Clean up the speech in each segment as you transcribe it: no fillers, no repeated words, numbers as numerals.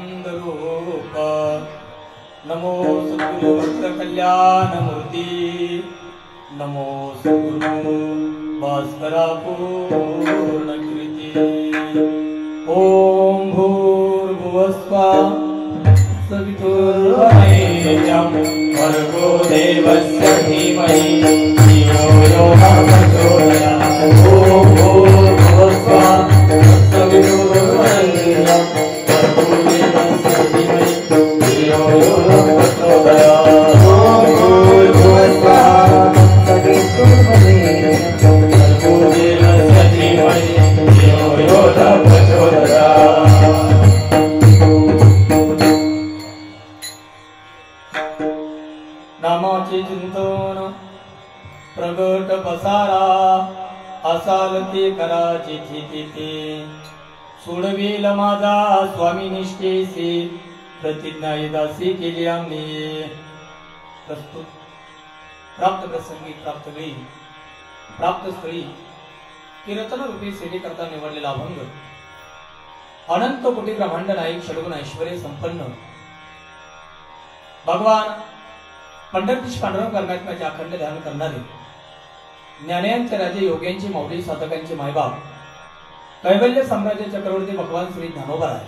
चिदानंद रूप नमो सद्गुरु भक्त कल्याण मूर्ती नमो सद्गुरु भास्करा पूर्ण कीर्ती ओम भूर्भुवस्सुवः सवितुर्वरेण्यं भर्गो देवस्य धीमहि धियो यो न प्रचोदयात् ओम भूर्भुवस्सुवः सवितुर्वरेण्यं भर्गो देवस्य धीमहि धियो यो न प्रचोदयात् ओम भूर्भुवस्सुवः सवितुर्वरेण्यं भर्गो देवस्य धीमहि धियो यो न प्रचोदयात् नामाचे चिंतन प्रगट पसारा असाल ते करा जिथे तिथे सोडवेल माझा स्वामी निष्ठेचे प्रतिज्ञा दासी केली आम्ही प्रस्तुत प्राप्त प्रसंगी प्राप्त वेळी प्राप्त स्थळी कीर्तन रूपी सेवे करता निवडलेला अभंग अनंत कोटी ब्रह्मांड नायक षडगुण ऐश्वर्य संपन्न भगवान पंढरपूर पांडुरंग परमात्म्याचे अखंड ध्यान करणारे ज्ञानांचे राजे योग्यांचे माऊली साधकांचे मायबाप कैवल्य साम्राज्य चक्रवर्ती भगवान श्री ज्ञानोबा आहे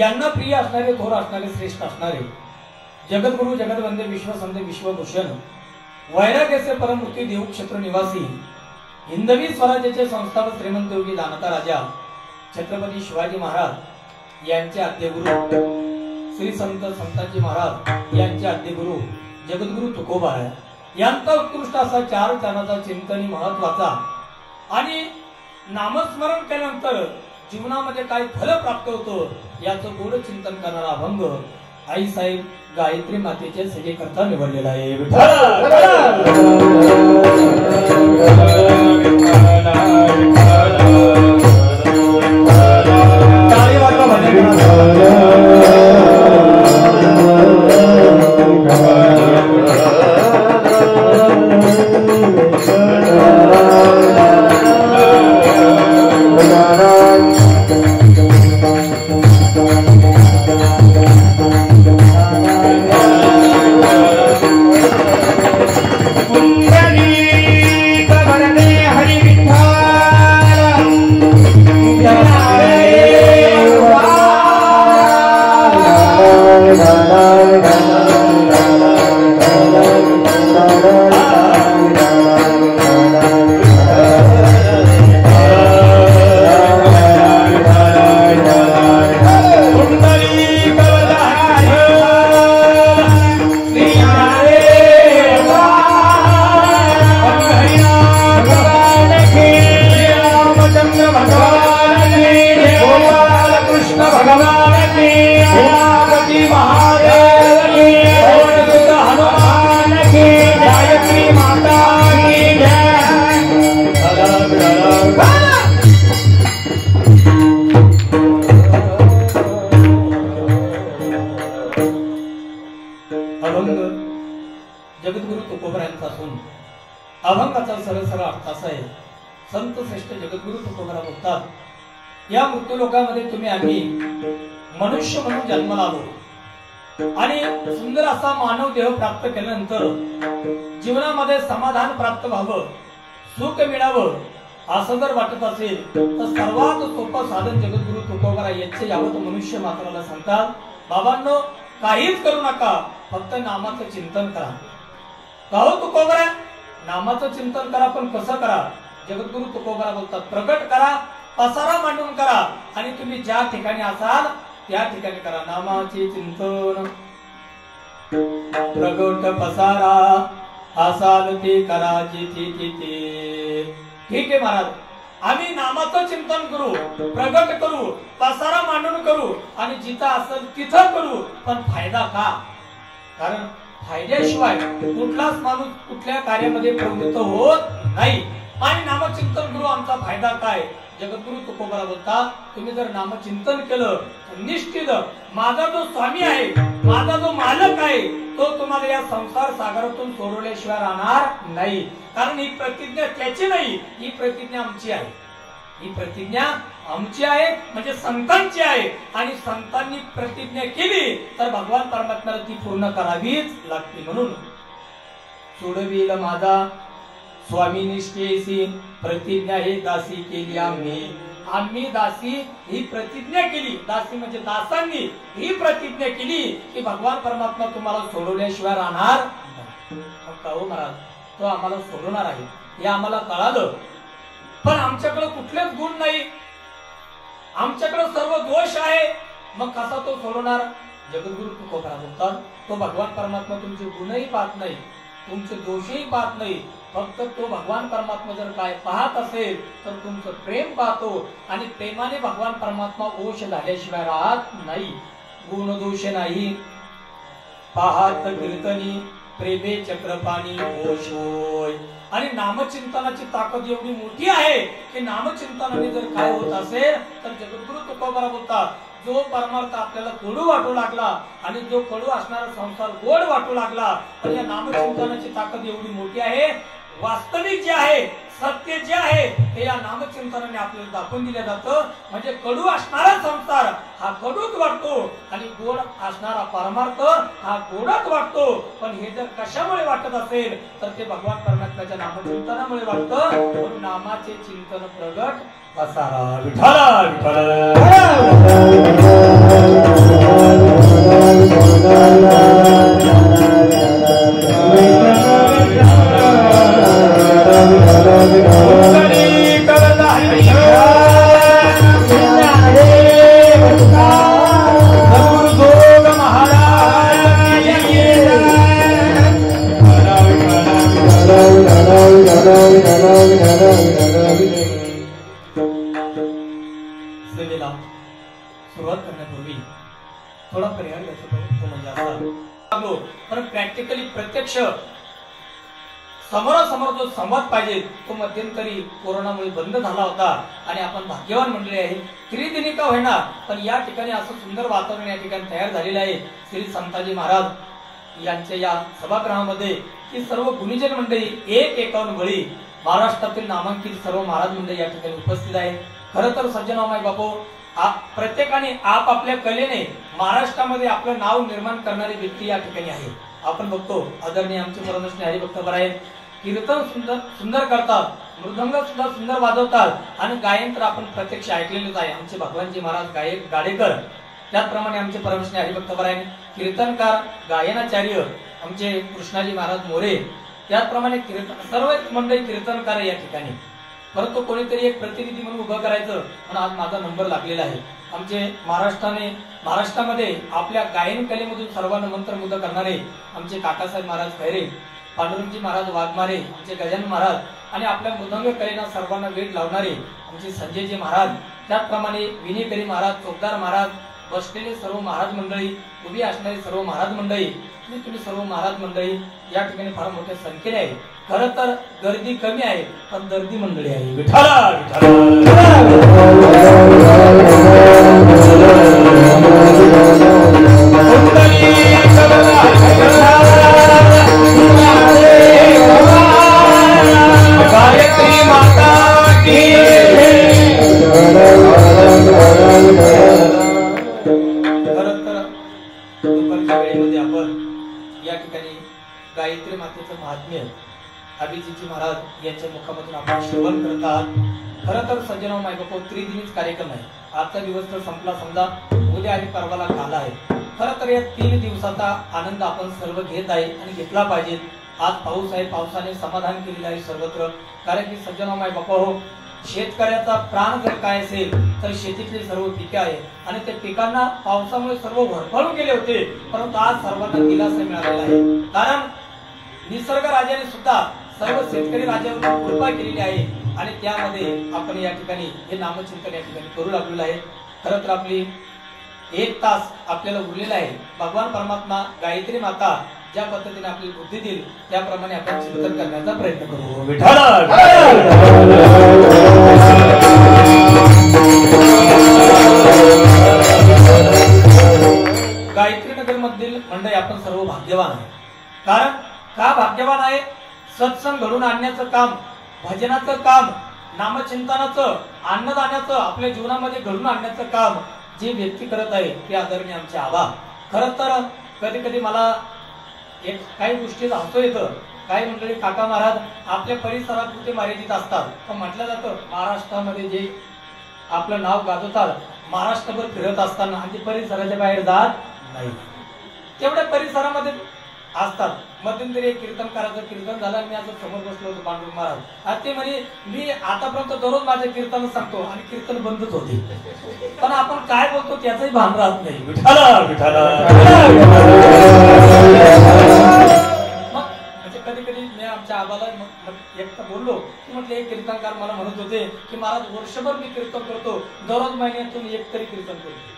यांना प्रिय असणारे थोर असणारे श्रेष्ठ असणारे जगद्गुरु जगदवंदे विश्वसंत विश्वभूषण वैराग्याचे परमूर्ती देव क्षेत्र निवासी हिंदवी स्वराज्याचे संस्थापक श्रीमंत योगी दानता राजा छत्रपती शिवाजी महाराज यांचे आद्यगुरु श्री संत संताजी महाराज यांचे आद्यगुरु जगद्गुरु तुकोबा यांचा उत्कृष्ट असा 4 चरणाचा चिंतनी महत्वाचा आणि नामस्मरण केल्यानंतर जीवनामध्ये काय फल प्राप्त होतं याचं गोड चिंतन करणारा अभंग आई साहेब गायत्री मातेचे सजे करता निवडलेला आहे जगद्गुरु तुकोबरायांचा असून अभंगाचा सरळ अर्थ असा आहे संत श्रेष्ठ जगद्गुरु तुकोबरा बोलतात या मृत्यू लोकांमध्ये तुम्ही आम्ही मनुष्य म्हणून जन्माला आलो आणि सुंदर असा मानव देह प्राप्त केल्यानंतर जीवनामध्ये समाधान प्राप्त व्हावं सुख मिळावं असं जर वाटत असेल तर सर्वात सोपं साधन जगद्गुरु तुकोबरा यांचे यावत मनुष्य मात्राला सांगतात बाबांनो काहीच करू नका फक्त नामाचं चिंतन करा गाव तुकोबरा नामाचं चिंतन करा पण कसं करा जगद्गुरु तुकोबरा बोलतात प्रगट करा पसारा मांडून करा आणि तुम्ही ज्या ठिकाणी असाल त्या ठिकाणी करा नामाचे चिंतन प्रगट पसारा असाल ते करा जिथे तिथे ठीक आहे महाराज आम्ही नामाचं चिंतन करू प्रगट करू पसारा मांडून करू आणि जिथं असेल तिथं करू पण फायदा का कारण फायद्याशिवाय कुठलाच माणूस कुठल्या कार्यामध्ये प्रवृत्त होत नाही आणि नामचिंतन करू आमचा फायदा काय जगद्गुरु तुकोबरा बोलतात तुम्ही जर नामचिंतन केलं तर निश्चित माझा जो स्वामी आहे माझा जो मालक आहे तो तुम्हाला या संसार सागरातून सोडवल्याशिवाय राहणार नाही कारण ही प्रतिज्ञा त्याची नाही ही प्रतिज्ञा आमची आहे ही प्रतिज्ञा आमची आहे म्हणजे संतांची आहे आणि संतांनी प्रतिज्ञा केली तर भगवान परमात्म्याला ती पूर्ण करावीच लागते. म्हणून सोडविल माझा स्वामी निष्ठेसी प्रतिज्ञा ही दासी केली आम्ही दासी ही प्रतिज्ञा केली. दासी म्हणजे दासांनी ही प्रतिज्ञा केली की भगवान परमात्मा तुम्हाला सोडवल्याशिवाय राहणार नाही. महाराज तो आम्हाला सोडवणार आहे हे आम्हाला कळालं, पण आमच्याकडे कुठलेच गुण नाही, आमच्याकडे सर्व दोष आहे, मग कसा तो सोडवणार? जगद्गुरु तुकोबरा बोलतात तो भगवान परमात्मा तुमचे गुणही पाहत नाही, तुमचे दोषही पाहत नाही, फक्त तो भगवान परमात्मा जर काय पाहत असेल तर तुमचं प्रेम पाहतो आणि प्रेमाने भगवान परमात्मा ओश झाल्याशिवाय राहत नाही. गुण दोष नाही पाहत कीर्तनी प्रेमे चक्रपाणी ओश होय. आणि नामचिंतनाची ताकद एवढी मोठी आहे की नामचिंतनाने जर काय होत असेल तर जगद्गुरु तुकोबरा बोलतात जो परमार्थ आपल्याला कडू वाटू लागला आणि जो कडू असणारा संसार गोड वाटू लागला, पण या नामचिंतनाची ताकद एवढी मोठी आहे. वास्तविक जे आहे सत्य जे आहे हे या नामचिंतनाने आपल्याला दाखवून दिलं जातं. म्हणजे कडू असणारा संसार हा कडूच वाटतो आणि गोड असणारा परमार्थ हा गोडच वाटतो. पण हे जर कशामुळे वाटत असेल तर ते भगवान परमात्म्याच्या नामचिंतनामुळे वाटतं. म्हणून नामाचे चिंतन प्रगट असारा विठ्ठला सेवेला सुरुवात करण्यापूर्वी थोडा पर्याय तो म्हणजे असा पण प्रॅक्टिकली प्रत्यक्ष समोरासमोर जो संवाद पाहिजे तो मध्यंतरी कोरोनामुळे बंद झाला होता आणि आपण भाग्यवान मंडळी आहे. त्रिदिनी का होईना पण या ठिकाणी असं सुंदर वातावरण या ठिकाणी तयार झालेलं आहे. श्री संताजी महाराज यांच्या या सभागृहामध्ये ही सर्व गुणीजन मंडळी 151 बळी महाराष्ट्रातील नामांकित सर्व महाराज मंडळी या ठिकाणी उपस्थित आहे. खरं तर सज्जनामाई बापू प्रत्येकाने आपापल्या कलेने महाराष्ट्रामध्ये आपलं नाव निर्माण करणारी व्यक्ती या ठिकाणी आहे. आपण बघतो आदरणीय आमचे परमश्री हरिभक्त बराय कीर्तन सुंदर करतात, मृदंग सुद्धा सुंदर वाजवतात आणि गायन तर आपण प्रत्यक्ष ऐकलेलेच आहे. आमचे भगवानजी महाराज गायक गाडेकर, त्याचप्रमाणे आमचे परमश्री हरिभक्त बराय कीर्तनकार गायनाचार्य आमचे कृष्णाजी महाराज मोरे, त्याचप्रमाणे कीर्तन सर्व मंडळी कीर्तनकार या ठिकाणी. परंतु कोणीतरी एक प्रतिनिधी म्हणून उभं करायचं म्हणून आज माझा नंबर लागलेला आहे. आमचे महाराष्ट्रामध्ये आपल्या गायन कलेमधून सर्वांना मंत्रमुग्ध करणारे आमचे काकासाहेब महाराज खैरे, पांडुरंगजी महाराज वाघमारे, आमचे गजानन महाराज आणि आपल्या मृदंग कलेना सर्वांना वेध लावणारे आमचे संजयजी महाराज, त्याचप्रमाणे विनेकरी महाराज, चोपदार महाराज, बसलेले सर्व महाराज मंडळी, उभी असणारी सर्व महाराज मंडळी आणि तुम्ही सर्व महाराज मंडळी या ठिकाणी फार मोठ्या संख्येने आहे. खरं तर गर्दी कमी आहे पण दर्दी मंडळी आहे. विठ्ठला गायत्री माता की दुपारच्या वेळेमध्ये आपण या ठिकाणी गायत्री मातेचं महात्म्य अभिजीतजी महाराज यांच्या मुखामधून आपण श्रवण करत आहात. खरं तर सज्जनाव मायबापू त्रिदिनीच कार्यक्रम आहे. आजचा दिवस तर संपला, समजा उद्या आणि परवाला काला आहे. खरं तर या 3 दिवसाचा आनंद आपण सर्व घेत आहे आणि घेतला पाहिजे. आज पाऊस आहे, पावसाने समाधान केलेलं आहे सर्वत्र. कारण की सज्जनाव मायबापू हो, शेतकऱ्याचा प्राण जर काय असेल तर शेतीतली सर्व पिके आहे आणि त्या पिकांना पावसामुळे सर्व भरभरून गेले होते, परंतु आज सर्वांना दिलासा मिळालेला आहे. कारण निसर्ग राजाने सुद्धा सर्व शेतकरी राजावर कृपा केलेली आहे आणि त्यामध्ये आपण या ठिकाणी हे नामचिंतन या ठिकाणी करू लागलेलं आहे. खरं तर आपली 1 तास आपल्याला उरलेला आहे. भगवान परमात्मा गायत्री माता ज्या पद्धतीने आपली बुद्धी देईल त्याप्रमाणे आपण चिंतन करण्याचा प्रयत्न करू. विठ्ठला गायत्री नगर मधील मंडळी आपण सर्व भाग्यवान आहे. कारण का भाग्यवान आहे? सत्संग घडून आणण्याचं काम, भजनाचं काम नामचिंतनाचं अन्नदानाचं आपल्या जीवनामध्ये घडून आणण्याचं काम जी व्यक्ती करत आहे ते आदरणीय आमचे आबा. खरं तर कधी कधी मला एक काही गोष्टी हसू येतं. काही मंडळी काका महाराज आपल्या परिसरात कुठे मर्यादित असतात, पण म्हटलं जातं महाराष्ट्रामध्ये जे आपलं नाव गाजवतात महाराष्ट्रभर फिरत असताना आणि परिसराच्या बाहेर जात नाही, तेवढ्या परिसरामध्ये असतात. मध्यंतरी एक कीर्तनकाराचं कीर्तन झालं आणि मी असं समोर बसलो होतो पांडुरंग महाराज. आज ते म्हणे मी आतापर्यंत दररोज माझे कीर्तन सांगतो आणि कीर्तन बंदच होते, पण आपण काय बोलतो त्याचंही भान राहत नाही. विठाला विठाला. मग म्हणजे कधी कधी मी आमच्या आबाला एकटा बोललो की म्हटलं एक कीर्तनकार मला म्हणत होते की महाराज वर्षभर मी कीर्तन करतो, दररोज महिन्यातून एक तरी कीर्तन करतो.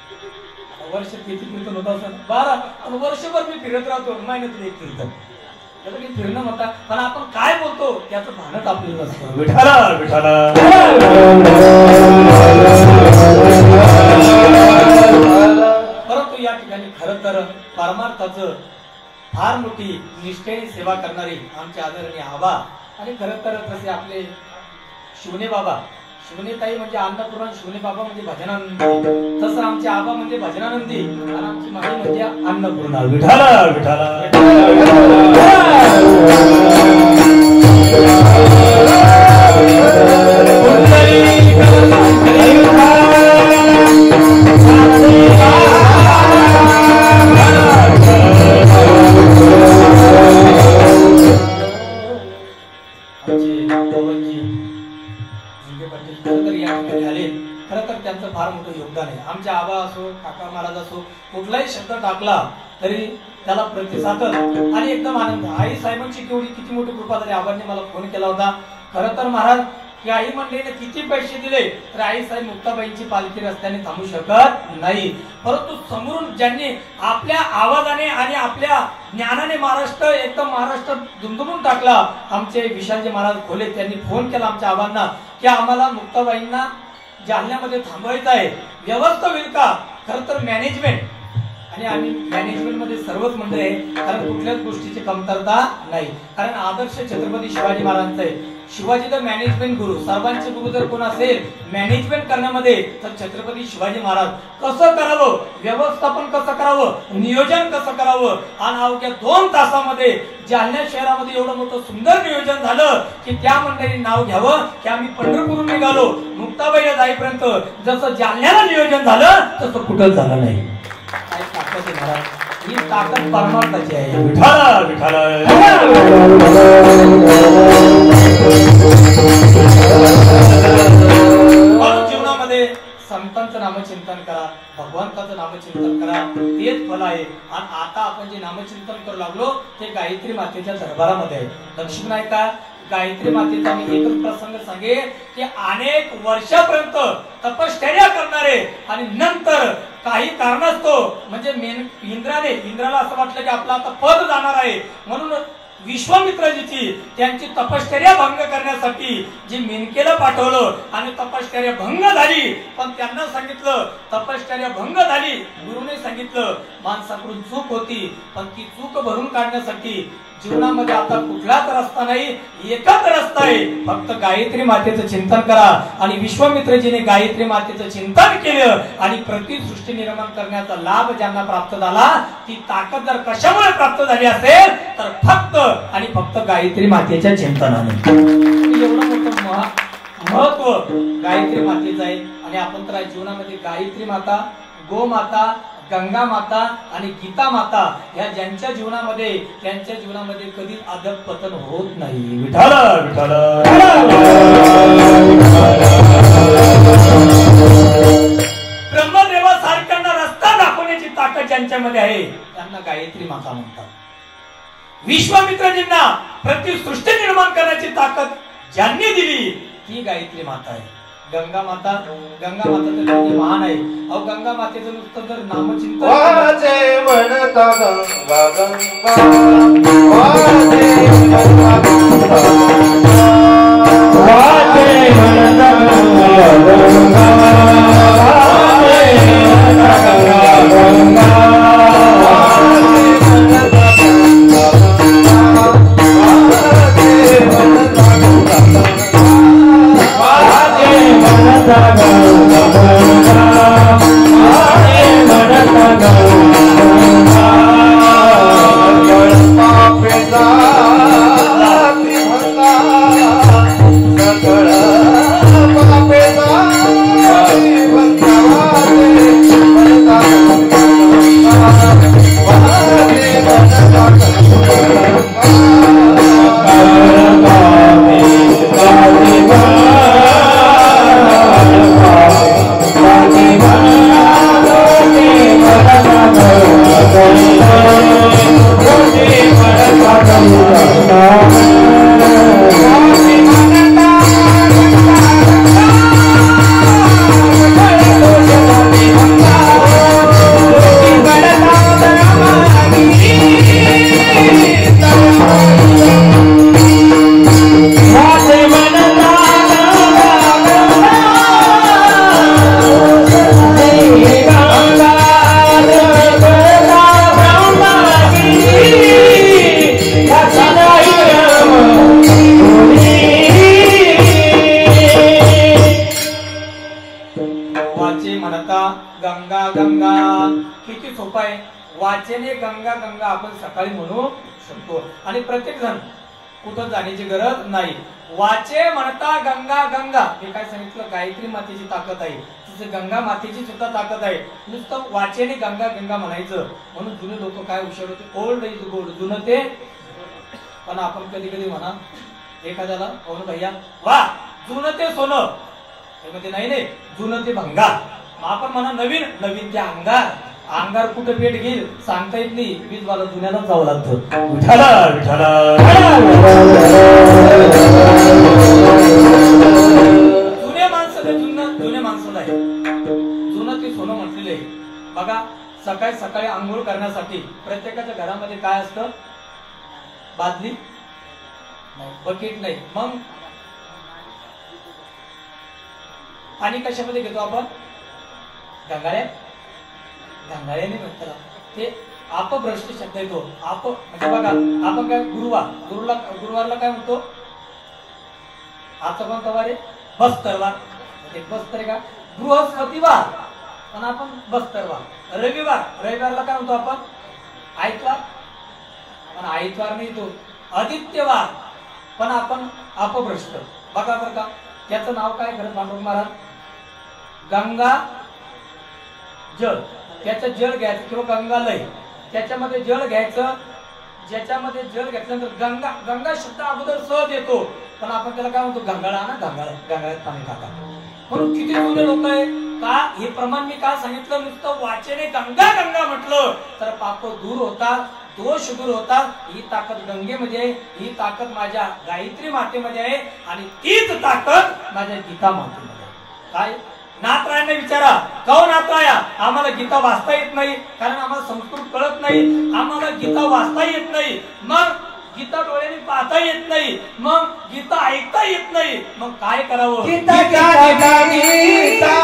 वर्ष किती कीर्तन होत असं 12, पण वर्षभर मी फिरत राहतो, महिन्यातून एक कीर्तन. त्याचं काही फिरणं म्हणतात, पण आपण काय बोलतो त्याचं भानच आपल्याला नसतं. विठाला विठाला. परंतु या ठिकाणी खरं तर परमार्थाचं फार मोठी निष्ठेने सेवा करणारी आमचे आदरणीय आबा आणि खरं तर तसे आपले शिवणे बाबा, शिवनेताई म्हणजे अन्नपूर्णा, शिवणे बाबा म्हणजे भजनानंदी, तसं आमचे आबा म्हणजे भजनानंदी आणि आमची माई म्हणजे अन्नपूर्णा. विठाला विठाला. खरं तर त्यांचं फार मोठं योगदान आहे. आमचे आबा असो काका महाराज असो कुठलाही शब्द टाकला तरी त्याला प्रतिसाद आणि एकदम आनंद. आई साहेबांची किती मोठी कृपा झाली. आबांनी मला फोन केला होता. खरं तर महाराज की आई मंडळीने किती पैसे दिले तर आई साहेब मुक्ताबाईंची पालखी रस्त्याने थांबू शकत नाही, परंतु समोरून ज्यांनी आपल्या आवाजाने आणि आपल्या ज्ञानाने महाराष्ट्र एकदम महाराष्ट्र दुमदुमून टाकला, आमचे विशालजी महाराज खोले त्यांनी फोन केला आमच्या आबांना की आम्हाला मुक्ताबाईंना जालन्यामध्ये थांबवायचं आहे, व्यवस्था होईल का. खरं तर मॅनेजमेंट आणि आम्ही मॅनेजमेंट मध्ये सर्वच मंडळी आहे, कारण कुठल्याच गोष्टीची कमतरता नाही. कारण आदर्श छत्रपती शिवाजी महाराजांचा आहे. शिवाजी द मॅनेजमेंट गुरु, सर्वांचे गुरु जर कोण असेल मॅनेजमेंट करण्यामध्ये तर छत्रपती शिवाजी महाराज. कसं करावं, व्यवस्थापन कसं करावं, नियोजन कसं करावं, आणि अवघ्या 2 तासामध्ये जालना शहरामध्ये एवढं मोठं सुंदर नियोजन झालं की त्या मंडळी नाव घ्यावं की आम्ही पंढरपूरहून निघालो मुक्ताबाईला जाईपर्यंत जसं जालन्याला नियोजन झालं तसं कुठंच झालं नाही. काय ताकद आहे महाराज, ही ताकद परमार्थाची आहे. विठाला विठाला. जीवनामध्ये संतांचं नामचिंतन करा, भगवंताचं नामचिंतन करा, तेच फल आहे. आणि आता आपण जे नामचिंतन करू लागलो ते गायत्री मातेच्या दरबारामध्ये आहे. लक्ष्मी नाही का गायत्री मातेचा मी एकच प्रसंग सांगेन की अनेक वर्षापर्यंत तपश्चर्या करणारे आणि नंतर काही कारणास्तव म्हणजे इंद्राला असं वाटलं की आपला आता पद जाणार आहे म्हणून विश्वामित्रजीची त्यांची तपश्चर्या भंग करण्यासाठी जी मेनकेला पाठवलं आणि तपश्चर्या भंग झाली, पण त्यांना सांगितलं तपश्चर्या भंग झाली, गुरुने सांगितलं माणसाकडून चूक होती, पण ती चूक भरून काढण्यासाठी जीवनामध्ये आता कुठलाच रस्ता नाही, एकच रस्ता आहे, फक्त गायत्री मातेचं चिंतन करा. आणि विश्वामित्रजीने गायत्री मातेचं चिंतन केलं आणि प्रतिसृष्टी निर्माण करण्याचा लाभ ज्यांना प्राप्त झाला, ती ताकद जर कशामुळे प्राप्त झाली असेल तर फक्त आणि फक्त गायत्री मातेच्या चिंतनाने. एवढं मोठं महत्व गायत्री मातेचं आहे. आणि आपण तर जीवनामध्ये गायत्री माता, गोमाता, गंगा माता आणि गीता माता या ज्यांच्या जीवनामध्ये त्यांच्या जीवनामध्ये कधी अधःपतन होत नाही. विठाला विठाला. ब्रह्मदेवासारख्यांना रस्ता दाखवण्याची ताकद ज्यांच्यामध्ये आहे त्यांना गायत्री माता म्हणतात. विश्वामित्रजींना प्रतिसृष्टी निर्माण करण्याची ताकद ज्यांनी दिली ती गायत्री माता आहे. गंगा माता तर किती महान आहे. अहो गंगा मातेचं नुसतं जर नामचिंतन वाजे म्हणता गंगा गंगा वाजे म्हणता गंगा वाजे म्हणता गंगा वाजे म्हणता गंगा वाजे म्हणता गंगा किती सोपं आहे. वाचेने गंगा गंगा आपण सकाळी म्हणू शकतो आणि प्रत्येक जण कुठं जाण्याची गरज नाही. वाचे म्हणता गंगा गंगा. मी काय सांगितलं, गायत्री मातेची ताकद आहे, तिथे गंगा मातेची सुद्धा ताकद आहे. नुसतं वाचेने गंगा गंगा म्हणायचं. म्हणून जुने लोक काय हुशार होते, ओल्ड इज गोल्ड, जुनं ते. पण आपण कधी कधी म्हणा एखाद्याला, कोण भैया वा जुनं ते सोनं, ते म्हणते नाही नाही जुनं ते भंगार. मग आपण म्हणा नवीन नवीन ते अंगार. अंगार कुठे पेट घेईल सांगता येत नाही. वीज वाला जुन्यालाच जावं लागतं. विठाला विठाला जुने माणसं ते जुने माणसं आहे. जुनं ते सोनं म्हटलेलं आहे. बघा सकाळी सकाळी आंघोळ करण्यासाठी प्रत्येकाच्या घरामध्ये काय असतं, बादली नाही, बकेट नाही, मग पाणी कशामध्ये घेतो आपण, गंगाळ्यात. गंगाळ्याने म्हणतात ते अपभ्रष्ट शब्द येतो. म्हणजे बघा आपण काय गुरुवारला काय म्हणतो, आजचा कोणता वार आहे, बस्तरवार. बस्तर का बृहस्पतिवार, पण आपण बस्तरवार. रविवारला काय म्हणतो आपण, आयतवार, पण आयतवार नाही तो आदित्यवार, पण आपण अपभ्रष्ट. बघा बरं का, त्याचं नाव काय खरं पांडुरंग महाराज, गंगा जल. त्याचं जल घ्यायचं किंवा गंगालय, त्याच्यामध्ये जल घ्यायचं. ज्याच्यामध्ये जल घेतल्यानंतर गंगा, गंगा शब्द अगोदर सहज येतो, पण आपण त्याला काय म्हणतो, गंगाळा ना, गंगाळ्यात पाणी टाका. म्हणून किती जुने लोक आहे का, हे प्रमाण मी काय सांगितलं, नुसतं वाचेने गंगा गंगा म्हटलं तर पाप दूर होतात, दोष दूर होतात. ही ताकद गंगेमध्ये आहे, ही ताकद माझ्या गायत्री मातेमध्ये आहे, आणि तीच ताकद माझ्या गीता मातेमध्ये आहे. काय नाथरायांना विचारा, काहो नाथराया आम्हाला गीता वाचता येत नाही, कारण आम्हाला संस्कृत कळत नाही, आम्हाला गीता वाचता येत नाही, मग गीता डोळ्याने पाहता येत नाही, मग गीता ऐकता येत नाही, मग काय करावं. गीता गीता गीता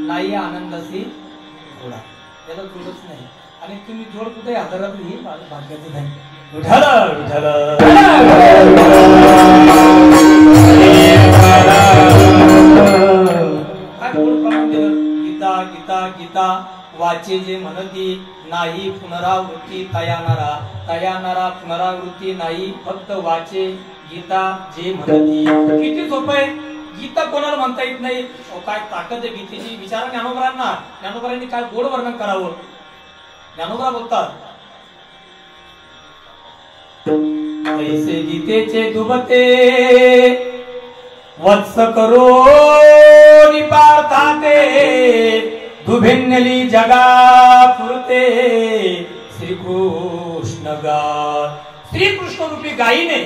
नाही आनंदाची घोडा, त्याला जोडच नाही. आणि तुम्ही जोड कुठे आधारात ही भाग्याचं नाही. विठाला विठाला काय गोड प्रमाण दिलं. गीता गीता गीता वाचे जे म्हणती, नाही पुनरावृत्ती तयानारा पुनरावृत्ती नाही, फक्त वाचे गीता जे म्हणती. किती सोपं आहे. गीता कोणाला म्हणता येत नाही. काय ताकद आहे गीतेची, विचारा ज्ञानोबरांना. ज्ञानोबरांनी काय गोड वर्णन करावं. ज्ञानोबरा बोलतात, ऐसे गीतेचे दुबते वत्स करो निपार्थाते, दुभिन्नली जगा पुरते श्रीकृष्ण गाय. श्रीकृष्ण रूपी गायीने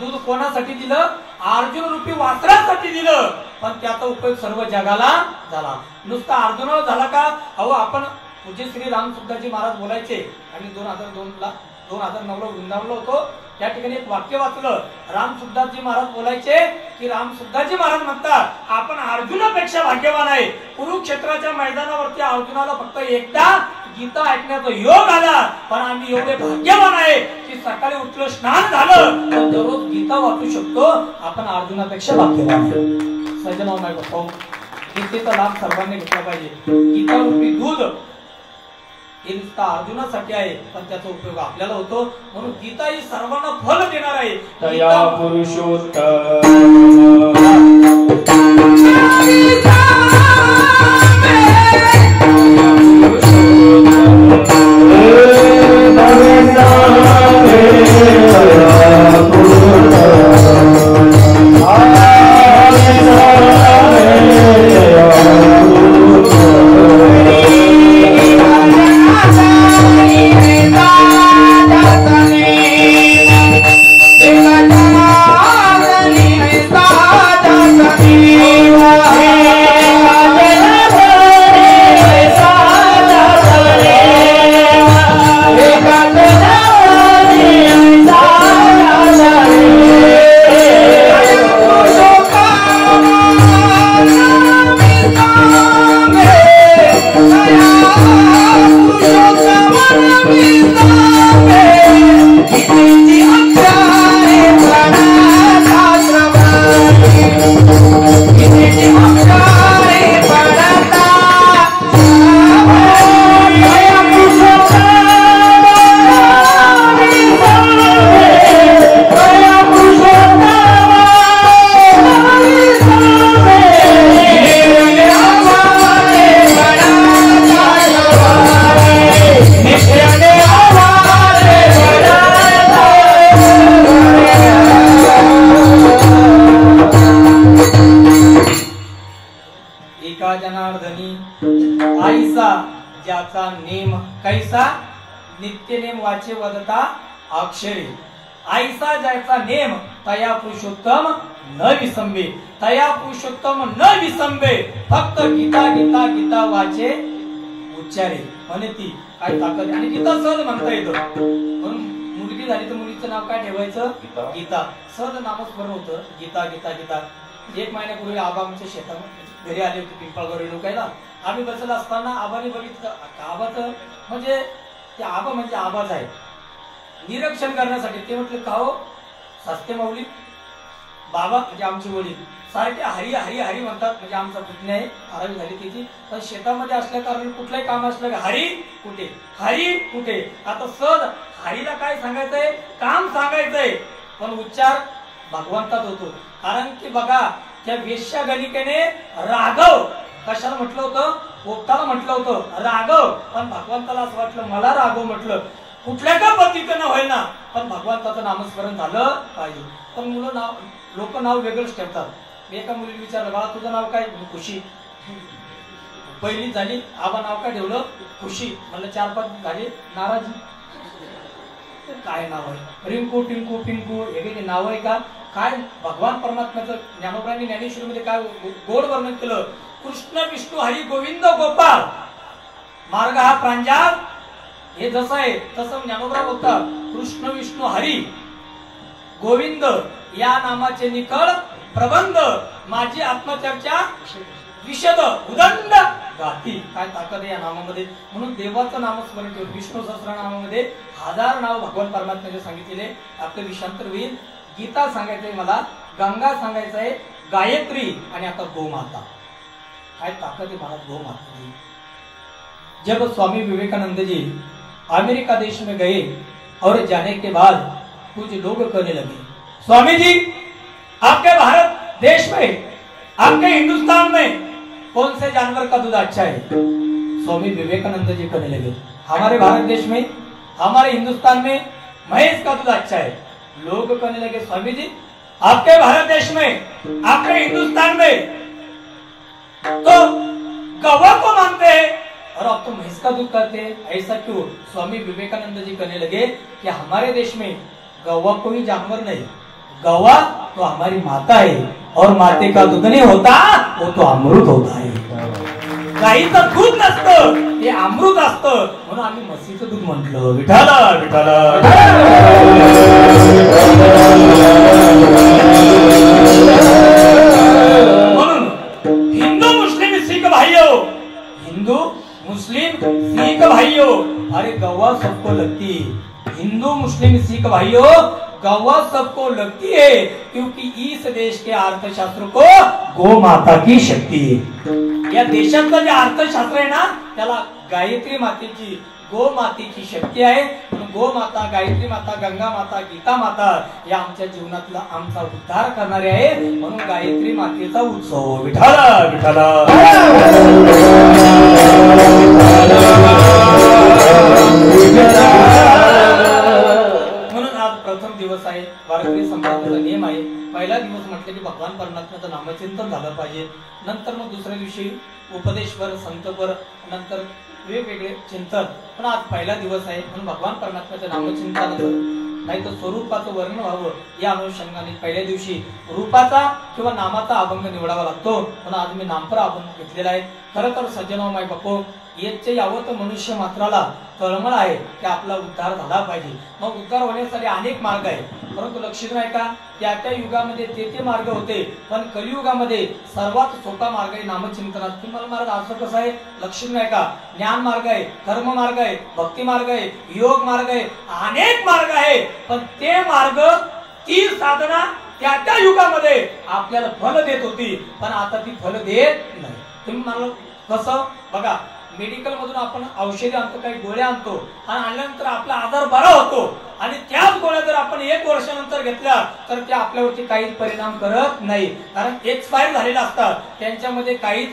दूध कोणासाठी दिलं, अर्जुन रूपी वासरासाठी दिलं, पण त्याचा उपयोग सर्व जगाला झाला. नुसता अर्जुनाला झाला का. अहो आपण पूज्य श्री रामसुद्धाजी महाराज बोलायचे, आणि 2009ला वृंदावनला होतो, त्या ठिकाणी एक वाक्य वाचलं. रामसुद्धाजी महाराज बोलायचे की रामसुद्धाजी महाराज म्हणतात, आपण अर्जुनापेक्षा भाग्यवान आहे. कुरुक्षेत्राच्या मैदानावरती अर्जुनाला फक्त एकदा गीता ऐकण्याचा योग आला, पण आम्ही एवढे भाग्यवान आहे की सकाळी उठलं, स्नान झालं तर दररोज गीता वाचू शकतो. आपण अर्जुनापेक्षा भाग्यवान आहे. सज्जनो माय बाप्पा, गीतेचा लाभ सर्वांनी घेतला पाहिजे. गीता रूपी दूध हे नुसता अर्जुनासाठी आहे, पण त्याचा उपयोग आपल्याला होतो. म्हणून गीता ही सर्वांना फल देणार आहे. तया पुरुषोत्तम आईसा ज्याचा नेम कैसा नित्य नेम वाचे वदता अक्षरे. आईसा ज्याचा नेम तया पुरुषोत्तम न विसंबे. तया पुरुषोत्तम न विसंबे. फक्त गीता गीता गीता वाचे उच्चारे. म्हणे ती काय ताकद. आणि गीता सहज म्हणता येतं. म्हणून मुलगी झाली तर मुलीचं नाव काय ठेवायचं? गीता. सहज नामस्मरण होतं. गीता गीता गीता. 1 महिन्यापूर्वी आबा आमच्या शेतात घरी आले होते पिंपळगाव लोकायला. आम्ही बसलो असताना आबाने बघितलं. आबाचं म्हणजे ते आबा म्हणजे आबाच आहे. निरीक्षण करण्यासाठी ते म्हटलं का हो सास्ते माऊली बाबा म्हणजे आमचे वडील सारखे हरी हरी हरी म्हणतात. म्हणजे आमचा पुतण्या आहे 12वी झाली त्याची. तर शेतामध्ये असल्या कारण कुठलंही काम असलं हरी कुठे हरी कुठे. आता सहज हरीला काय सांगायचंय? काम सांगायचंय. पण उच्चार भगवंतात होतो. कारण की बघा त्या वेश्या गणिकेने राघव कशाला म्हटलं होतं? पोपटाला म्हटलं होतं राघव. पण भगवंताला असं वाटलं मला राघव म्हटलं. कुठल्या का पद्धतीनं होईना पण भगवंताचं नामस्मरण झालं पाहिजे. पण मुलं नाव लोक नाव वेगळंच ठेवतात. मी एका मुलीला विचारलं बाळा तुझं नाव काय? खुशी. पहिली झाली. आबा नाव काय ठेवलं? खुशी. म्हणलं 4-5 झाली नाराजी. काय नाव आहे? रिंकू टिंकू पिंकू हे काही नाव आहे का? काय भगवान परमात्म्याचं ज्ञानोबांनी ज्ञानेश्वरीमध्ये काय गोड वर्णन केलं? कृष्ण विष्णू हरी गोविंद गोपाळ मार्ग हा प्रांजळ. हे जसं आहे तसं ज्ञानोबा बोलतात कृष्ण विष्णू हरी गोविंद या नामाचे निखळ प्रबंध माझी आत्मचर्चा विशद उदंड गाती. काय ताकद आहे या नामामध्ये. म्हणून देवाचं नामस्मरण ठेवून विष्णू सहस्रनामामध्ये 1000 नाव भगवान परमात्म्याने सांगितलेले. आपलं विषांतर होईल. गीता सांगायचंय मला, गंगा सांगायचंय, गायत्री आणि आता गोमाता. काय ताकद है महाराज गोमाता जी. जब स्वामी विवेकानंद जी अमेरिका देश में गए और जाने के बाद कुछ लोग कहने लगे स्वामी जी आपके भारत देश में आपके हिंदुस्तान में कौन से जानवर का दूध अच्छा है? स्वामी विवेकानंद जी कहने लगे हमारे भारत देश में हमारे हिंदुस्तान में भैंस का दूध अच्छा है. लोग कहने लगे स्वामी जी आपके भारत देश में आपके हिंदुस्तान में तो गवा को मानते हैं और अब तो भैंस का दूध करते हैं. ऐसा क्यों? स्वामी विवेकानंद जी कहने लगे कि हमारे देश में गवा कोई जानवर नहीं, गवा तो हमारी माता है और माते का दूध नहीं होता वो तो अमृत होता है. गाईचं दूध नसतं ते अमृत असतं. म्हणून आम्ही म्हशीचं दूध म्हटलं. विठाला विठाला. म्हणून हिंदू मुस्लिम सिख भाइयों, हिंदू मुस्लिम सिख भाइयों, अरे गवा सबको लगती है. हिंदू मुस्लिम सिख भाइयों गवा सबको लगती है क्योंकि इस देश के अर्थशास्त्र को गो माता की शक्ती है. या देशाचं जे अर्थशास्त्र आहे ना त्याला गायत्री मातेची गो मातेची शक्ती आहे. म्हणून गो माता, गायत्री माता, गंगा माता, गीता माता या आमच्या जीवनातला आमचा उद्धार करणारे आहे. म्हणून गायत्री मातेचा उत्सव. विठ्ठल विठ्ठल. म्हणून आज प्रथम दिवस आहे. वारकरी संप्रदायाचा नियम आहे. पहिला दिवस म्हटलं की भगवान परमात्म्याचं नामचिंतन झालं पाहिजे. नंतर मग दुसऱ्या दिवशी उपदेशवर, संतपर, नंतर वेगवेगळे चिंतन. पण आज पहिला दिवस आहे म्हणून भगवान परमात्म्याचं नामचिंतन नाही तर स्वरूपाचं वर्णन व्हावं या अनुषंगाने पहिल्या दिवशी रूपाचा किंवा नामाचा अभंग निवडावा लागतो. पण आज मी नामपर अभंग घेतलेला आहे. खरं तर सज्जनो माय बको येथे यावत मनुष्य मात्राला तळमळ आहे की आपला उद्धार झाला पाहिजे. मग उद्धार होण्यासाठी अनेक मार्ग आहे. परंतु लक्षात नाही का त्या त्या युगामध्ये ते मार्ग होते. पण कलियुगामध्ये सर्वात सोपा मार्ग आहे नामचिंतनात. तुम्हाला मार्ग असं कसं आहे लक्षात नाही का? ज्ञान मार्ग आहे, कर्म मार्ग आहे, भक्ती मार्ग आहे, योग मार्ग आहे, अनेक मार्ग आहे. पण ते मार्ग ती साधना त्या त्या युगामध्ये आपल्याला फल देत होती. पण आता ती फल देत नाही. तुम्ही मला कसं बघा, मेडिकल मधून आपण औषधे आणतो, काही गोळ्या आणतो आणि आणल्यानंतर आपला आजार बरा होतो. आणि त्याच गोळ्या जर आपण 1 वर्षानंतर घेतल्या तर त्या आपल्यावरती काहीच परिणाम करत नाही. कारण एक्सपायर झालेल्या असतात, त्यांच्यामध्ये काहीच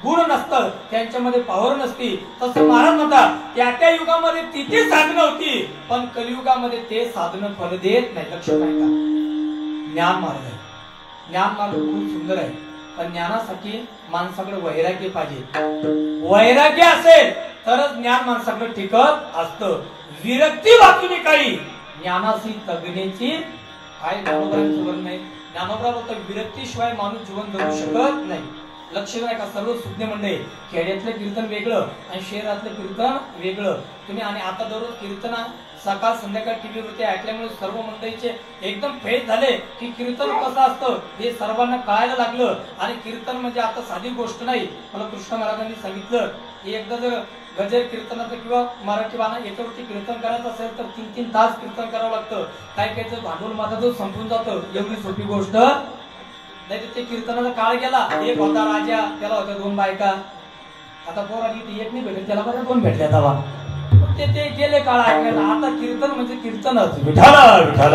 गुण नसतं, त्यांच्यामध्ये पॉवर नसती. तसं महाराज म्हणतात त्या त्या युगामध्ये तिथे साधनं होती. पण कलियुगामध्ये ते साधनं फल देत नाही. लक्षात आहे का? ज्ञान मार्ग आहे. ज्ञान मार्ग खूप सुंदर आहे. पण ज्ञानासाठी माणसाकडे वैराग्य पाहिजे. वैराग्य असेल तरच ज्ञान माणसाकडे टिकत असतं. विरक्ती वाचून काही ज्ञानाशी तगण्याची काय ज्ञानोबरांचं वर्णन आहे. ज्ञानोबरा होतं विरक्तीशिवाय माणूस जीवन जगू शकत नाही. लक्ष नाही का? सर्व सुज्ञ मंडळी, खेड्यातलं कीर्तन वेगळं आणि शहरातलं कीर्तन वेगळं. तुम्ही आणि आता दररोज कीर्तना सकाळ संध्याकाळ टीव्हीवरती ऐकल्यामुळे सर्व मंडळीचे एकदम फेज झाले की कीर्तन कसं असतं हे सर्वांना कळायला लागलं. आणि कीर्तन म्हणजे आता साधी गोष्ट नाही. मला कृष्ण महाराजांनी सांगितलं की एकदा जर गजर कीर्तनाचं किंवा मराठी बाणा याच्यावरती कीर्तन करायचं असेल तर 3-3 तास कीर्तन करावं लागतं. काय काय भांडवल माझा संपून जातं. एवढी सोपी गोष्ट नाही. तर ते कीर्तनाचा काळ गेला. एक होता राजा, त्याला होत्या 2 बायका. आता पोरांनी एक नाही भेटत, त्याला बऱ्या 2 भेटल्या. तेव्हा ते गेले काळ ऐकायला. आता कीर्तन म्हणजे कीर्तनच. विठ्ठल विठ्ठल.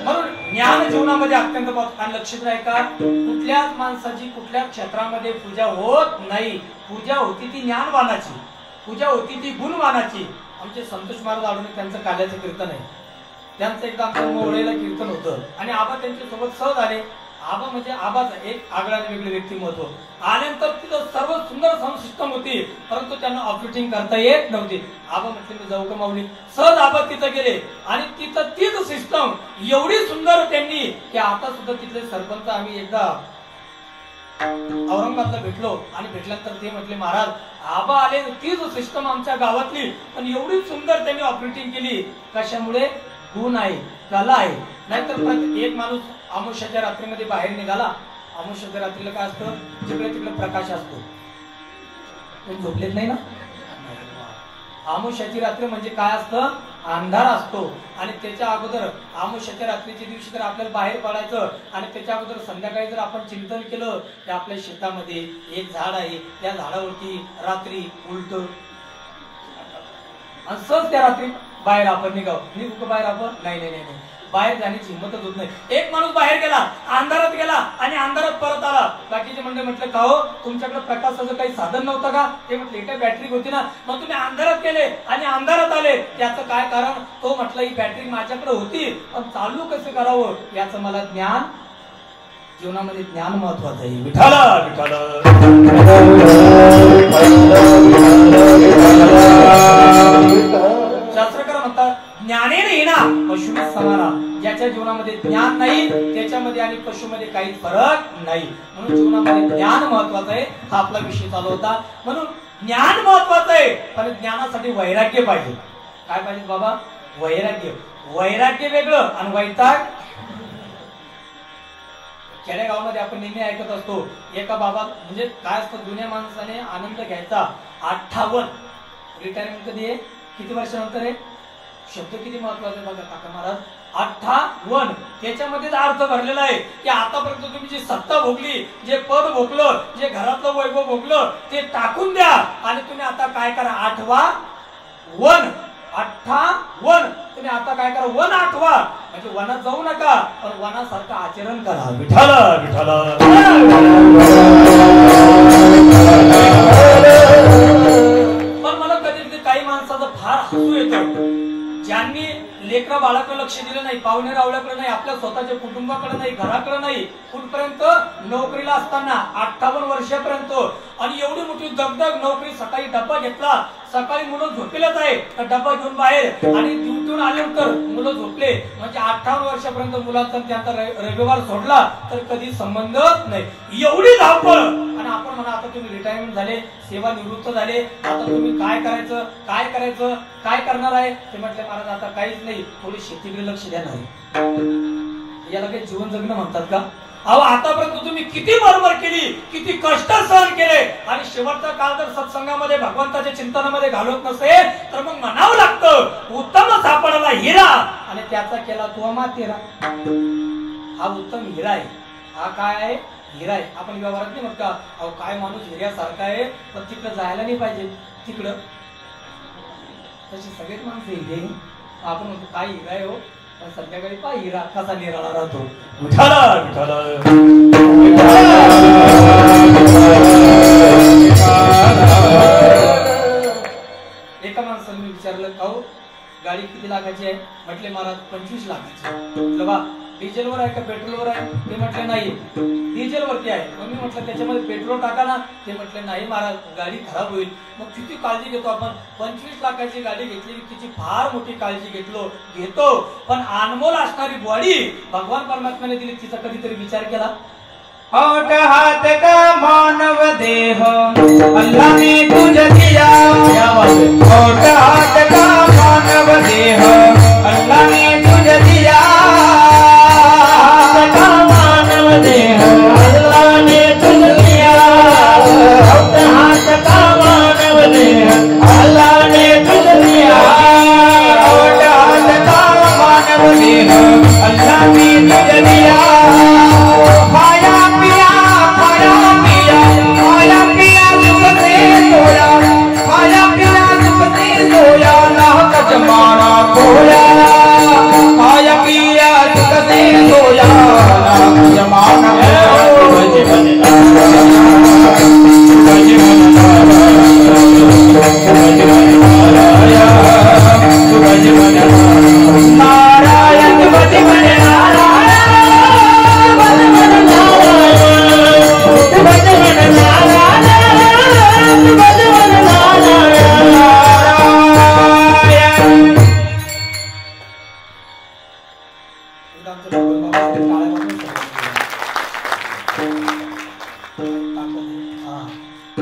म्हणून ज्ञान जीवनामध्ये अत्यंत महत्त्वाचं. लक्षात आहे का? कुठल्याच माणसाची कुठल्या क्षेत्रामध्ये पूजा होत नाही. पूजा होती ती ज्ञानवानाची, पूजा होती ती गुणवानाची. आमचे संतोष महाराज आढळून त्यांचं काल्याचं कीर्तन आहे. त्यांचं एकदा आमच्या मोहळेला कीर्तन होतं आणि आबा त्यांच्या सोबत सहज आले. आबा म्हणजे आबाच एक आगळा वेगळे व्यक्तिमत्व. आल्यानंतर तिथं सर्व सुंदर साऊंड सिस्टम होती, परंतु त्यांना ऑपरेटिंग करता येत नव्हती. आबा म्हटले मी जाऊ का माऊली? सहज आबा तिथं गेले आणि तिथं तीच सिस्टम एवढी सुंदर त्यांनी की आता सुद्धा तिथले सरपंच आम्ही एकदा औरंगाबादला भेटलो आणि भेटल्यानंतर ते म्हटले महाराज आबा आले तीच सिस्टम आमच्या गावातली, पण एवढी सुंदर त्यांनी ऑपरेटिंग केली. कशामुळे? गुण आहे, कला आहे. नाहीतर एक माणूस अमावस्याच्या रात्रीमध्ये बाहेर निघाला. अमावस्याच्या रात्रीला काय असतं? जिकडे तिकडे प्रकाश असतो. तुम्ही झोपलेत नाही ना? अमावस्याची रात्र म्हणजे काय असतं? अंधार असतो. आणि त्याच्या अगोदर अमावस्याच्या रात्रीच्या दिवशी जर आपल्याला बाहेर पडायचं आणि त्याच्या अगोदर संध्याकाळी जर आपण चिंतन केलं की आपल्या शेतामध्ये एक झाड आहे, त्या झाडावरती रात्री उलट आणि सहज त्या रात्री बाहेर आपण निघाव. निघू बाहेर आपण? नाही नाही नाही, बाहेर जाण्याची हिंमतच होत नाही. एक माणूस बाहेर गेला, अंधारात गेला आणि अंधारात परत आला. बाकीचे म्हणजे म्हटलं का हो तुमच्याकडे प्रकाशाचं काही साधन नव्हतं का? ते म्हटलं काय बॅटरी होती ना. मग तुम्ही अंधारात गेले आणि अंधारात आले, त्याचं काय कारण? तो म्हटलं ही बॅटरी माझ्याकडे होती पण चालू कसं करावं याचं मला ज्ञान. जीवनामध्ये ज्ञान महत्वाचं आहे. विठ्ठल विठ्ठल. शास्त्रकार म्हणतात ज्ञानेन येणा पशुनी समाना. ज्याच्या जीवनामध्ये ज्ञान नाही त्याच्यामध्ये आणि पशुमध्ये काही फरक नाही. म्हणून जीवनामध्ये ज्ञान महत्वाचं आहे. हा आपला विषय चालू होता. म्हणून ज्ञान महत्वाचं आहे पण ज्ञानासाठी वैराग्य पाहिजे. काय पाहिजे बाबा? वैराग्य. वैराग्य वेगळं आणि वैताग. खेडेगावामध्ये आपण नेहमी ऐकत असतो एका बाबा म्हणजे काय असतं जुन्या माणसाने आनंद घ्यायचा 58. रिटायरमेंट कधी आहे? किती वर्षानंतर आहे? शब्द किती महत्वाचे बघा काका महाराज. 58 त्याच्यामध्ये अर्थ भरलेला आहे की आतापर्यंत तुम्ही जी सत्ता भोगली, जे पद भोगलं, जे घरातलं वैभव भोगलं ते टाकून द्या आणि तुम्ही आता काय करा, 58 तुम्ही आता काय करा, वन आठवा. म्हणजे वनात जाऊ नका पण वनासारखं आचरण करा. विठ्ठल विठ्ठल. पण मला कधी कधी काही माणसाचं फार हसू येतं, ज्यांनी लेकरा बाळाकडे लक्ष दिलं नाही, पाहुणे रावळ्याकडे नाही, आपल्या स्वतःच्या कुटुंबाकडे नाही, घराकडे नाही, कुठपर्यंत नोकरीला असताना 58 वर्षापर्यंत. आणि एवढी मोठी दगदग नोकरी, सकाळी डब्बा घेतला, सकाळी मुलं झोपेलाच आहे तर डब्बा घेऊन बाहेर, आणि ड्युटीहून आल्यानंतर मुलं झोपले, म्हणजे 58 वर्षापर्यंत मुलांचा त्यांचा रविवार सोडला तर कधी संबंधच नाही. एवढी धावपळ. आणि आपण म्हणा आता तुम्ही रिटायरमेंट झाले, सेवा निवृत्त झाले, आता तुम्ही काय करायचं, काय करायचं, काय करणार आहे? ते म्हटले महाराज आता काहीच नाही, थोडी शेतीकडे लक्ष देणार आहे. याला काही जीवन जगणं म्हणतात का? अहो आतापर्यंत तुम्ही किती मरमर केली, किती कष्ट सहन केले, आणि शेवटचा काळ जर सत्संगामध्ये भगवंताच्या चिंतनामध्ये घालवत नसेल तर मग म्हणावं लागतं उत्तम सापडला हिरा आणि त्याचा केला तो मातेरा. हा उत्तम हिरा आहे. हा काय आहे? हिरा आहे. आपण व्यवहारात नाही म्हणत का, अहो काय माणूस हिऱ्यासारखा आहे, पण तिकडं जायला नाही पाहिजे, तिकडं तशी सगळेच माणसं हिरे. आपण म्हणतो काय हिरा आहे हो, पण संध्याकाळी पा हिरा कसा निराळा राहतो. विठ्ठल विठ्ठल. एका माणसाने मी विचारलं, अहो गाडी किती लाखाची आहे? म्हटले महाराज 25 लाखाची. म्हटलं बा डिझेलवर आहे का पेट्रोलवर आहे? ते म्हटले नाही डिझेलवरती आहे. मग मी म्हटलं त्याच्यामध्ये पेट्रोल टाका ना. ते म्हटले नाही महाराज गाडी खराब होईल. मग किती काळजी घेतो आपण. 25 लाखाची गाडी घेतली, तिची फार मोठी काळजी घेतो, पण अनमोल असणारी बॉडी भगवान परमात्म्याने दिली, तिचा कधीतरी विचार केला? होठ हाथ का मानव देह अल्लाह ने तुझे दिया, होठ हाथ का मानव देह अल्लाह ने तुझे दिया, मानव देह अल्लाह ने तुझे दिया, होठ हाथ का मानव देह अल्लाह ने तुझे दिया, होठ हाथ का मानव देह अल्लाह ने तुझे दिया, जमाना खोया आया पिया सुख से सोया जमाना नारायण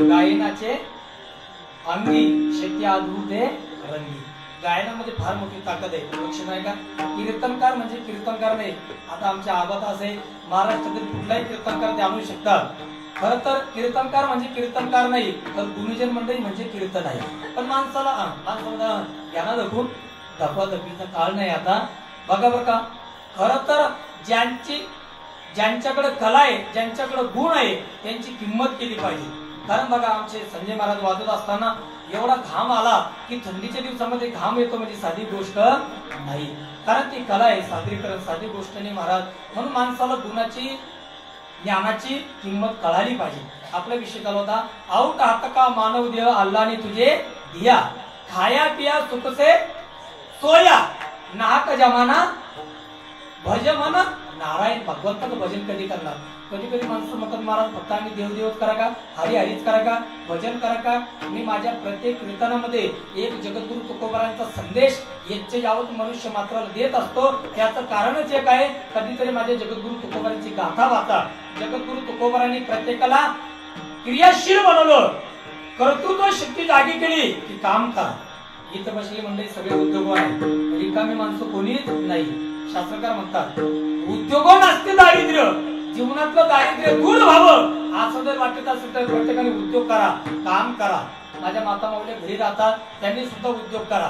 गायनाचे अंगी शेती अद्भुते रंगी. गायनामध्ये फार मोठी ताकद आहे. लक्ष नाही का? कीर्तनकार म्हणजे कीर्तनकार नाही. आता आमच्या आबात असे महाराष्ट्रातील कुठलाही कीर्तनकार ते आणू शकतात. खरं तर कीर्तनकार म्हणजे कीर्तनकार नाही, तर गुरुजन मंडळी म्हणजे कीर्तन आहे. पण माणसाला ज्ञाना दाखवादाखवीचा काळ नाही आता. बघा बघा, खरं तर ज्यांच्याकडे कला आहे, ज्यांच्याकडे गुण आहे, त्यांची किंमत केली पाहिजे. कारण बघा आमचे संजय महाराज वाजवत असताना एवढा घाम आला की थंडीच्या दिवसामध्ये घाम येतो म्हणजे साधी गोष्ट नाही. कारण ती कला आहे, सादरीकरण साधी गोष्ट नाही महाराज. म्हणून माणसाला गुणाची ज्ञानाची किंमत कळाली पाहिजे. आपला विषय चालू होता आऊट हात का मानव देह अल्लाने तुझे दिया, खाया पिया सुख से सोया नाहक जमाना भज मन नारायण. भगवंताचं भजन कधी करणार? कधी कधी माणसं म्हणतात महाराज फक्त आम्ही देवदेवच करा का, हरिहरीच करा का, भजन करा का? मी माझ्या प्रत्येक कीर्तनामध्ये एक जगद्गुरु तुकोबारांचा संदेश याचे यावत मनुष्य मात्राला देत असतो. त्याचं कारणच एक आहे, कधीतरी माझ्या जगद्गुरु तुकोबारांची गाथा वाचा. जगद्गुरु तुकोबारांनी प्रत्येकाला क्रियाशील बनवलं, कर्तृत्व शक्ती जागी केली की काम करा. इथं बसलेली मंडळी सगळे उद्योग आहे, रिकामी माणसं कोणीच नाही. शास्त्रकार म्हणतात उद्योग नसते दारिद्र्य, जीवनातलं दारिद्र्य दूर व्हावं असं जर वाटत असेल तर प्रत्येकाने उद्योग करा, काम करा. माझ्या माता माऊली घरी राहतात, त्यांनी सुद्धा उद्योग करा,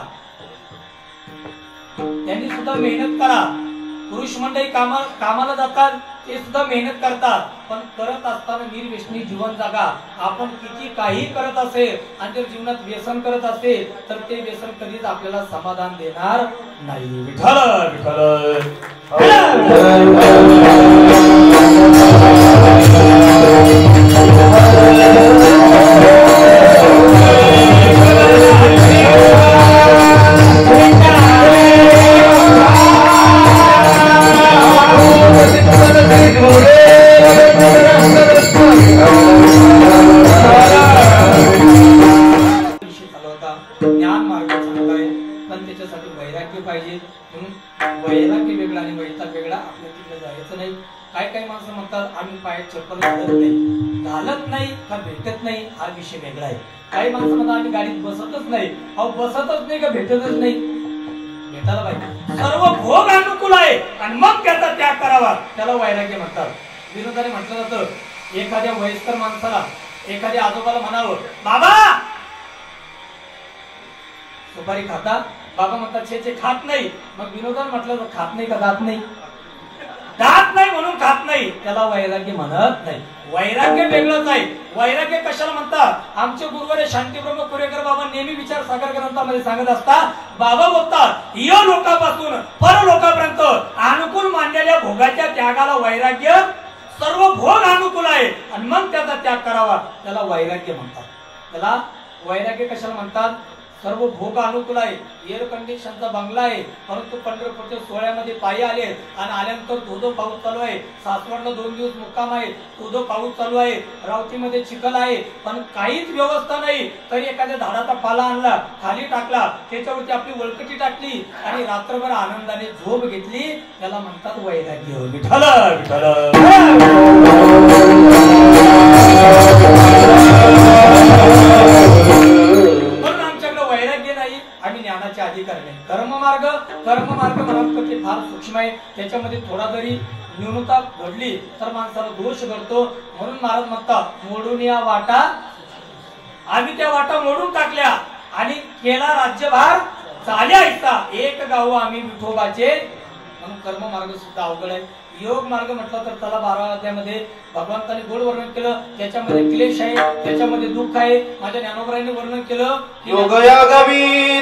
त्यांनी सुद्धा मेहनत करा. पुरुष मंडळी कामाला जातात, ते सुद्धा मेहनत करतात, पण करत असताना निर्व्यसनी जीवन जगा. आपण किती काही करत असेल आणि जर जीवनात व्यसन करत असेल तर ते व्यसन कधीच आपल्याला समाधान देणार नाही. विठ्ठल ज्ञान मार्ग चांगला आहे, पण त्याच्यासाठी वैराग्य पाहिजे. म्हणून वैराग्य वेगळा आणि वैताग वेगळा. आपल्या तिकडे जायचं नाही. काय माणसं म्हणतात आम्ही पायात चप्पल घालत नाही का भेटत नाही, हा विषय वेगळा आहे. काही माणसं म्हणतात आम्ही गाडीत बसतच नाही. अहो बसतच नाही का भेटतच नाही? भेटायला पाहिजे. सर्व भोग अनुकूल आहे आणि मग त्याचा त्याग करावा, त्याला वैराग्य म्हणतात. विनोदाने म्हटलं जातं एखाद्या वयस्कर माणसाला एखाद्या आजोबाला म्हणावं बाबा सुपारी खाता? बाबा म्हणतात छे खात नाही. मग विनोदाने म्हटलं खात नाही का दात नाही? दात नाही म्हणून खात नाही, त्याला वैराग्य म्हणत नाही. वैराग्य वेगळंच आहे. वैराग्य कशाला म्हणतात? आमचे गुरुवारे शांतीब्रह्म कुरेकर बाबा नेहमी विचार सागर ग्रंथामध्ये सांगत असतात. बाबा बोलतात इह लोकापासून पर लोकापर्यंत अनुकूल मानलेल्या भोगाच्या त्यागाला वैराग्य. सर्व भोग अनुकूल आहे आणि मग त्याचा त्याग करावा, त्याला वैराग्य म्हणतात. त्याला वैराग्य कशाला म्हणतात? सर्व भोग अनुकूल आहे. एअर कंडिशनचा बंगला आहे, परंतु पंढरपूरच्या सोहळ्यामध्ये पायी आले आणि आल्यानंतर धोधो पाऊस चालू आहे. सासवडला 2 दिवस मुक्काम आहे, धोधो पाऊस चालू आहे. रावतीमध्ये चिखल आहे, पण काहीच व्यवस्था नाही. तरी एखाद्या झाडाचा पाला आणला, खाली टाकला, त्याच्यावरती आपली वळकटी टाकली आणि रात्रभर आनंदाने झोप घेतली, त्याला म्हणतात वैराग्य. विठ्ठल वैराग्य नाही आणि ज्ञानाचे अधिकार नाही. कर्ममार्ग म्हणाल ते फार सूक्ष्म आहे. त्याच्यामध्ये थोडा जरी न्यूनता घडली तर माणसाला दोष घडतो. म्हणून महाराज म्हणतात मोडून या वाटा. आम्ही त्या वाटा मोडून टाकल्या आणि केला राज्यभार चाल्या ऐसा एक गाव आम्ही विठोबाचे. म्हणून कर्ममार्ग सुद्धा अवघड आहे. योग मार्ग म्हटलं तर त्याला 12व्या अध्यायामध्ये भगवंताने गोड वर्णन केलं. त्याच्यामध्ये क्लेश आहे, त्याच्यामध्ये दुःख आहे. माझ्या ज्ञानोबरांनी वर्णन केलं योगयागामी